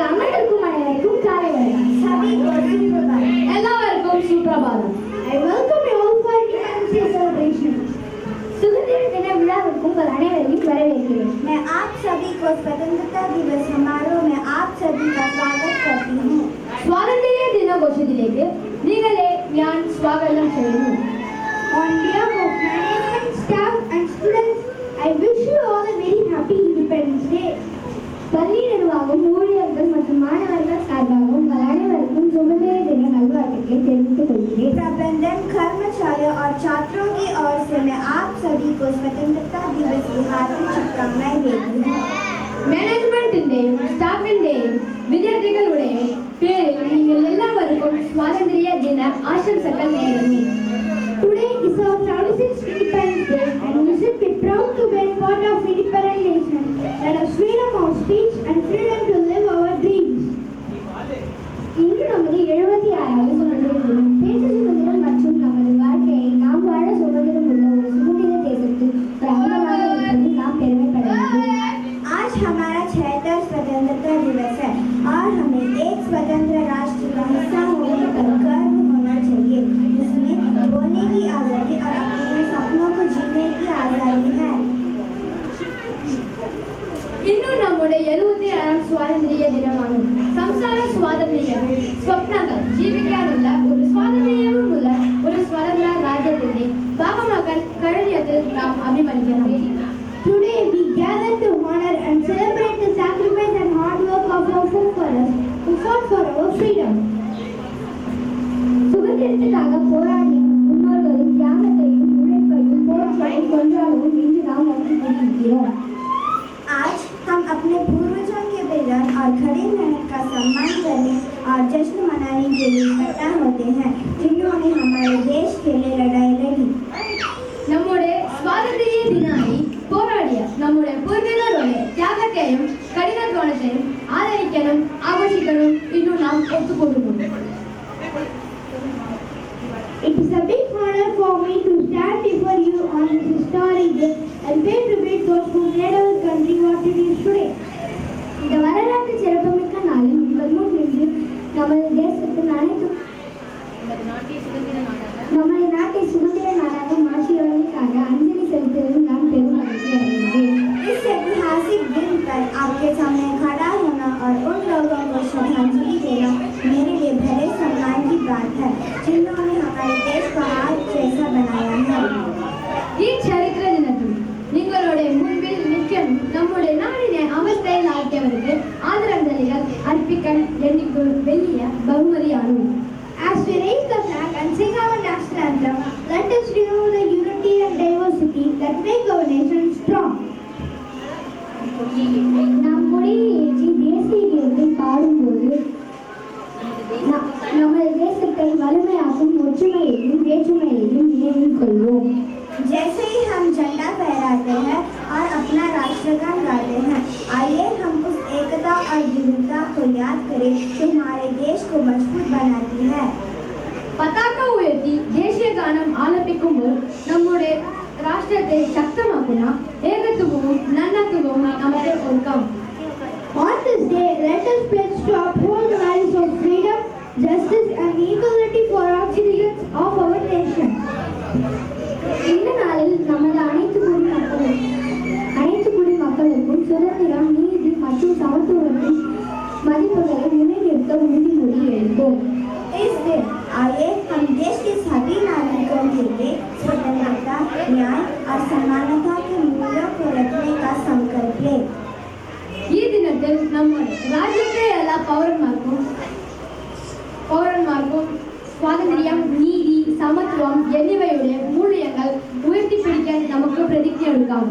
இங்கு அமர்ந்திருக்கும் அனைவருக்கும் காலை வணக்கம். எல்லாருக்கும் Suprabhatam. I welcome you all for Independence Day celebration. சுதந்திர தின விழாவுக்கு உங்கள் அனைவரையும் வரவேற்கிறேன். मैं आप सभी को स्वतंत्रता दिवस समारोह में आप सभी का स्वागत करती हूँ. സ്വാതന്ത്ര്യ ദിനാഘോഷത്തിലേക്ക് നിങ്ങളെ ഞാൻ സ്വാഗതം ചെയ്യുന്നു. On behalf of management, staff and students, I wish you all a very happy Independence Day. பள்ளி நிர்வாகம், ஊழியர்கள் மற்றும் மாணவர்கள் சார்பாக உங்கள் அனைவருக்கும் சுதந்திர தின நல்வாழ்த்துக்களை தெரிவித்துக் கொள்கிறேன். प्रबंधन, कर्मचारियों और छात्रों की ओर से मैं आप सभी को स्वतंत्रता दिवस की हार्दिक शुभकामनाएं देती हूँ. മാനേജ്മെന്റിന്റെയും സ്റ്റാഫിന്റെയും വിദ്യാർത്ഥികളുടെയും പേരിൽ നിങ്ങൾ എല്ലാവർക്കും സ്വാതന്ത്ര്യ ദിന ആശംസകൾ നേരുന്നു. Today is our 36th Independence Day and we should be proud to be a part of independent nation that has freedom of speech and freedom to live our dreams. இன்று நமது 76வது சுதந்திர தினம். பேச்சு சுதந்திரம் மற்றும் நமது வாழ்க்கையை நாம் வாழ சுதந்திரம் உள்ள ஒரு சுதந்திர தேசத்தில் ஒரு அங்கமாக இருப்பது நாம் பெருமைப்பட வேண்டும். आज हमारा 76वां स्वतंत्रता दिवस है और हमें एक स्वतंत्र राष्ट्र का हिस्सा होने पर गर्व होना चाहिए, जिसमें बोलने की आज़ादी और अपने सपनों को जीने की आज़ादी है. ഇന്ന് നമ്മുടെ 76ാം സ്വാതന്ത്ര്യ ദിനമാണ്. സംസ്ഥാന സ്വാതന്ത്ര്യം, സ്വപ്നങ്ങൾ ജീവിക്കാനുള്ള ഒരു സ്വാതന്ത്ര്യമുള്ള ഒരു സ്വതന്ത്ര രാജ്യത്തിന്റെ ഭാഗമാക്കാൻ കഴിഞ്ഞതിൽ നാം അഭിമാനിക്കണം. Today we gather to honor and celebrate the sacrifice and hard work of our forefathers who fought for our freedom. சுதந்திரத்துக்காக போராடிய முன்னோர்களின் தியாகத்தையும் உழைப்பையும் போராட்டையும் கொண்டாடவும் இன்று நாம் வந்திருக்கிறோம். आज हम अपने पूर्वजों के बलिदान और खड़ी मेहनत का सम्मान करने और जश्न मनाने के लिए इकट्ठा होते हैं, जिन्होंने हमारे देश के लिए लड़ाई लड़ी. നമ്മുടെ സ്വാതന്ത്ര്യ ദിനമായി പോരാടിയ നമ്മുടെ പൂർവികരുടെ ത്യാഗത്തെയും കഠിനാധ്വാനത്തെയും ആദരിക്കാനും ആഘോഷിക്കാനും ഇന്ന് നാം ഒത്തുകൂടുന്നു. It is a big honor for me to stand before you on this historic day and pay tribute those who made our country what it is today. இந்த வரலாற்று சிறப்புமிக்க நாளில் உங்கள் முன் நின்று நமது தேசத்தின் அனைத்து நமது நாட்டை சுதந்திர நாடாக மாற்றியவர்களுக்காக அஞ்சலி செலுத்துவதில் நான் பெரும் மகிழ்ச்சி அடைகிறேன். इस ऐतिहासिक दिन पर आपके सामने खड़ा होना और उन लोगों को श्रद्धांजलि देना मेरे लिए बड़े सम्मान की बात है, जिन्होंने हमारे देश को आज जैसा बनाया है. ഈ ചരിത്ര ദിനത്തിൽ നിങ്ങളുടെ മുൻപിൽ നിൽക്കാൻ നമ്മുടെ നാടിനെ അവസ്ഥയിലാക്കിയവർക്ക് ആദരാഞ്ജലികൾ അർപ്പിക്കാൻ എനിക്ക് വലിയ ബഹുമതിയാണ്. As we raise the flag and sing our national anthem, let us remember the unity and diversity that make our nation strong. நாம் கொடியை ஏற்றி தேசிய கீதத்தை பாடும்போது நமது தேசத்தை வலிமையாக்கும் ஒற்றுமையையும் வேற்றுமையையும் நினைவில் கொள்வோம். जैसे ही हम झंडा फहराते हैं और अपना राष्ट्रगान गाते हैं, आइए हम उस एकता और विविधता को याद करें जो हमारे देश को मजबूत बनाती है. പതാക ഉയർത്തി ദേശീയ ഗാനം ആലപിക്കുമ്പോൾ നമ്മുടെ രാഷ്ട്രത്തെ ശക്തമാക്കുന്ന ഏകത്വവും നന്മത്വവും നമുക്ക് ഓർക്കാം. On this day, let us pledge to uphold the values of freedom, justice and equality for all citizens of our nation. இந்த நாளில் நமது அனைத்து குடிமக்களுக்கும் சுதந்திரம், நீதி மற்றும் சமத்துவத்தின் மதிப்புகளை நிலைநிறுத்த உறுதிமொழி எடுப்போம். इस दिन आइए हम देश के सभी नागरिकों के लिए स्वतंत्रता, न्याय और समानता के मूल्यों को रखने का संकल्प लें. ഈ ദിനത്തിൽ നമ്മുടെ രാജ്യത്തെ എല്ലാ പൗരന്മാർക്കും സ്വാതന്ത്ര്യം, നീതി, സമത്വം എന്നിവയുടെ മൂല്യങ്ങൾ ഉയർത്തിപ്പിടിക്കാൻ നമുക്ക് പ്രതിജ്ഞ എടുക്കാം.